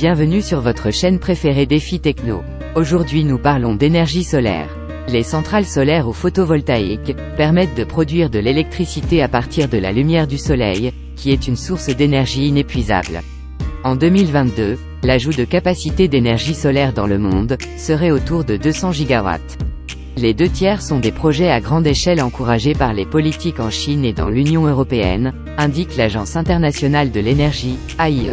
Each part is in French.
Bienvenue sur votre chaîne préférée Défi Techno. Aujourd'hui nous parlons d'énergie solaire. Les centrales solaires ou photovoltaïques permettent de produire de l'électricité à partir de la lumière du soleil, qui est une source d'énergie inépuisable. En 2022, l'ajout de capacité d'énergie solaire dans le monde serait autour de 200 gigawatts. Les 2/3 sont des projets à grande échelle encouragés par les politiques en Chine et dans l'Union européenne, indique l'Agence internationale de l'énergie, AIE.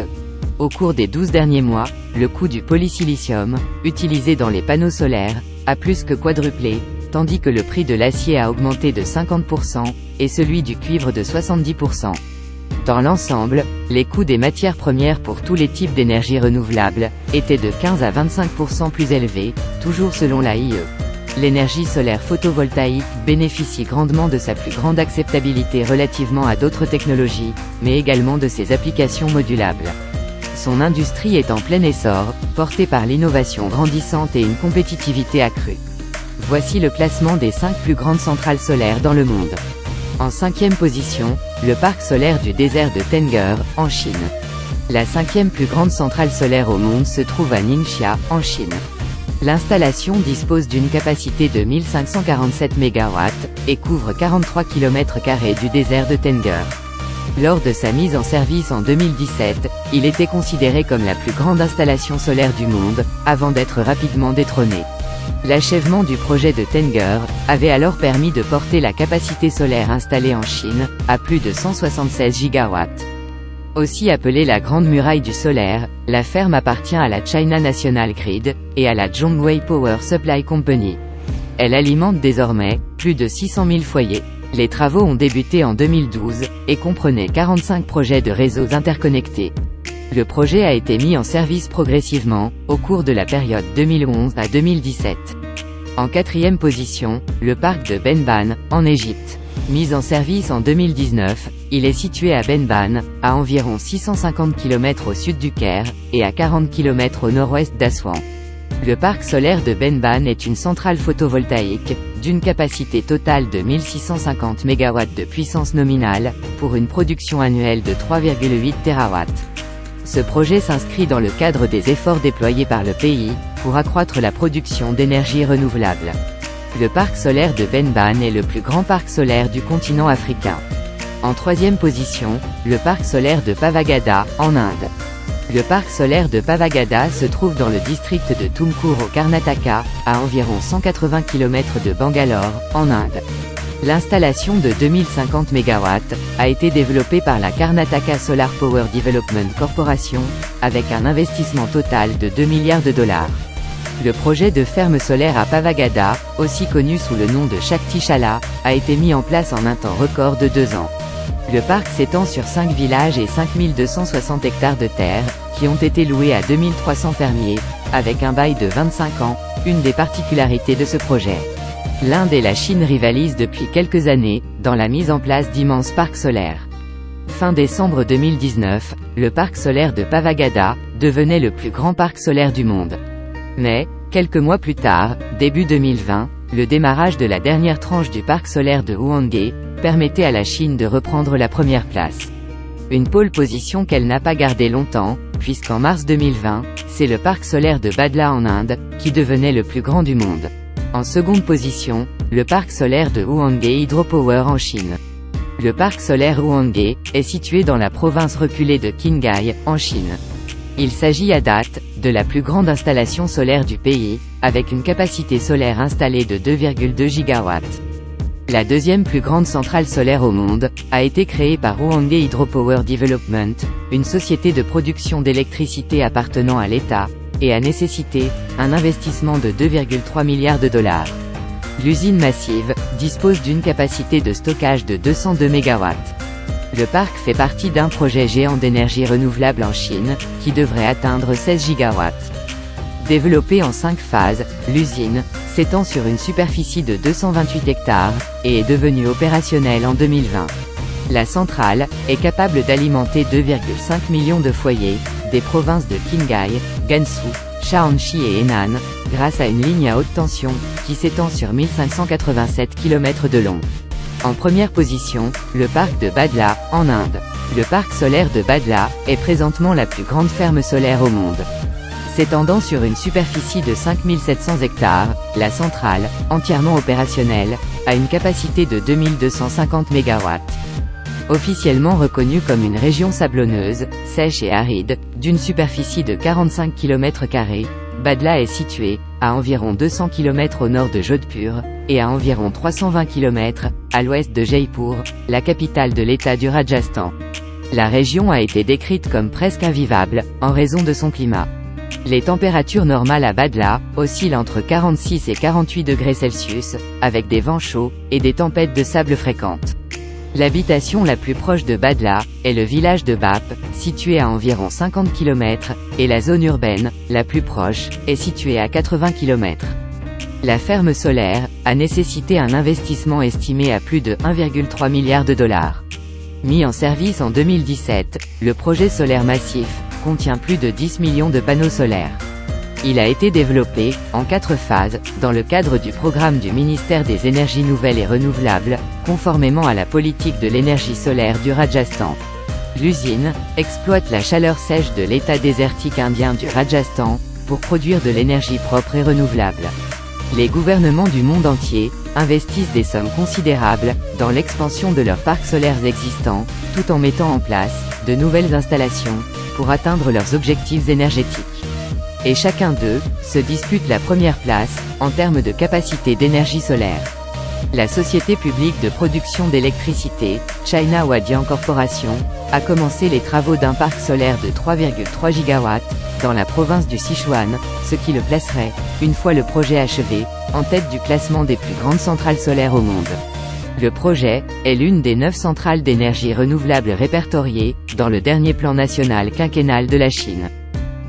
Au cours des 12 derniers mois, le coût du polysilicium, utilisé dans les panneaux solaires, a plus que quadruplé, tandis que le prix de l'acier a augmenté de 50%, et celui du cuivre de 70%. Dans l'ensemble, les coûts des matières premières pour tous les types d'énergie renouvelable étaient de 15 à 25% plus élevés, toujours selon l'AIE. L'énergie solaire photovoltaïque bénéficie grandement de sa plus grande acceptabilité relativement à d'autres technologies, mais également de ses applications modulables. Son industrie est en plein essor, portée par l'innovation grandissante et une compétitivité accrue. Voici le classement des 5 plus grandes centrales solaires dans le monde. En 5e position, le parc solaire du désert de Tengger, en Chine. La 5e plus grande centrale solaire au monde se trouve à Ningxia, en Chine. L'installation dispose d'une capacité de 1547 MW, et couvre 43 km² du désert de Tengger. Lors de sa mise en service en 2017, il était considéré comme la plus grande installation solaire du monde, avant d'être rapidement détrôné. L'achèvement du projet de Tengger avait alors permis de porter la capacité solaire installée en Chine à plus de 176 gigawatts. Aussi appelée la Grande Muraille du solaire, la ferme appartient à la China National Grid et à la Zhongwei Power Supply Company. Elle alimente désormais plus de 600 000 foyers. Les travaux ont débuté en 2012, et comprenaient 45 projets de réseaux interconnectés. Le projet a été mis en service progressivement, au cours de la période 2011 à 2017. En 4e position, le parc de Benban, en Égypte. Mis en service en 2019, il est situé à Benban, à environ 650 km au sud du Caire, et à 40 km au nord-ouest d'Assouan. Le parc solaire de Benban est une centrale photovoltaïque, d'une capacité totale de 1650 MW de puissance nominale, pour une production annuelle de 3,8 TW. Ce projet s'inscrit dans le cadre des efforts déployés par le pays, pour accroître la production d'énergie renouvelable. Le parc solaire de Benban est le plus grand parc solaire du continent africain. En 3e position, le parc solaire de Pavagada, en Inde. Le parc solaire de Pavagada se trouve dans le district de Tumkur au Karnataka, à environ 180 km de Bangalore, en Inde. L'installation de 2050 MW a été développée par la Karnataka Solar Power Development Corporation, avec un investissement total de 2 milliards de dollars. Le projet de ferme solaire à Pavagada, aussi connu sous le nom de Shakti Shala, a été mis en place en un temps record de 2 ans. Le parc s'étend sur 5 villages et 5260 hectares de terre, qui ont été loués à 2300 fermiers, avec un bail de 25 ans, une des particularités de ce projet. L'Inde et la Chine rivalisent depuis quelques années, dans la mise en place d'immenses parcs solaires. Fin décembre 2019, le parc solaire de Pavagada devenait le plus grand parc solaire du monde. Mais, quelques mois plus tard, début 2020, le démarrage de la dernière tranche du parc solaire de Huanghe permettait à la Chine de reprendre la première place. Une pole position qu'elle n'a pas gardée longtemps, puisqu'en mars 2020, c'est le parc solaire de Badla en Inde, qui devenait le plus grand du monde. En seconde position, le parc solaire de Huanghe Hydropower en Chine. Le parc solaire Huanghe est situé dans la province reculée de Qinghai, en Chine. Il s'agit à date de la plus grande installation solaire du pays, avec une capacité solaire installée de 2,2 gigawatts. La 2e plus grande centrale solaire au monde a été créée par Huanghe Hydropower Development, une société de production d'électricité appartenant à l'État, et a nécessité un investissement de 2,3 milliards de dollars. L'usine massive dispose d'une capacité de stockage de 202 MW. Le parc fait partie d'un projet géant d'énergie renouvelable en Chine, qui devrait atteindre 16 gigawatts. Développée en 5 phases, l'usine s'étend sur une superficie de 228 hectares, et est devenue opérationnelle en 2020. La centrale est capable d'alimenter 2,5 millions de foyers, des provinces de Qinghai, Gansu, Shaanxi et Henan, grâce à une ligne à haute tension, qui s'étend sur 1587 km de long. En première position, le parc de Badla, en Inde. Le parc solaire de Badla est présentement la plus grande ferme solaire au monde. S'étendant sur une superficie de 5700 hectares, la centrale, entièrement opérationnelle, a une capacité de 2250 MW. Officiellement reconnue comme une région sablonneuse, sèche et aride, d'une superficie de 45 km², Badla est située à environ 200 km au nord de Jodhpur, et à environ 320 km à l'ouest de Jaipur, la capitale de l'État du Rajasthan. La région a été décrite comme presque invivable, en raison de son climat. Les températures normales à Badla oscillent entre 46 et 48 degrés Celsius, avec des vents chauds et des tempêtes de sable fréquentes. L'habitation la plus proche de Badla est le village de Bap, situé à environ 50 km, et la zone urbaine, la plus proche, est située à 80 km. La ferme solaire a nécessité un investissement estimé à plus de 1,3 milliard de dollars. Mis en service en 2017, le projet solaire massif contient plus de 10 millions de panneaux solaires. Il a été développé, en 4 phases, dans le cadre du programme du ministère des Énergies Nouvelles et Renouvelables, conformément à la politique de l'énergie solaire du Rajasthan. L'usine exploite la chaleur sèche de l'état désertique indien du Rajasthan, pour produire de l'énergie propre et renouvelable. Les gouvernements du monde entier investissent des sommes considérables dans l'expansion de leurs parcs solaires existants, tout en mettant en place de nouvelles installations pour atteindre leurs objectifs énergétiques. Et chacun d'eux se dispute la première place en termes de capacité d'énergie solaire. La société publique de production d'électricité, China Huadian Corporation, a commencé les travaux d'un parc solaire de 3,3 GW dans la province du Sichuan, ce qui le placerait, une fois le projet achevé, en tête du classement des plus grandes centrales solaires au monde. Le projet est l'une des 9 centrales d'énergie renouvelable répertoriées dans le dernier plan national quinquennal de la Chine.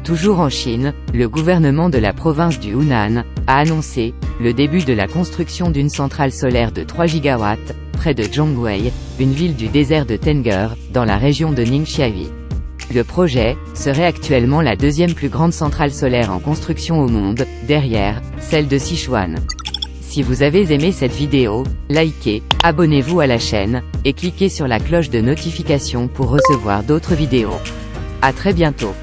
Toujours en Chine, le gouvernement de la province du Hunan a annoncé le début de la construction d'une centrale solaire de 3 GW, près de Zhongwei, une ville du désert de Tengger, dans la région de Ningxiahui. Le projet serait actuellement la deuxième plus grande centrale solaire en construction au monde, derrière celle de Sichuan. Si vous avez aimé cette vidéo, likez, abonnez-vous à la chaîne, et cliquez sur la cloche de notification pour recevoir d'autres vidéos. À très bientôt.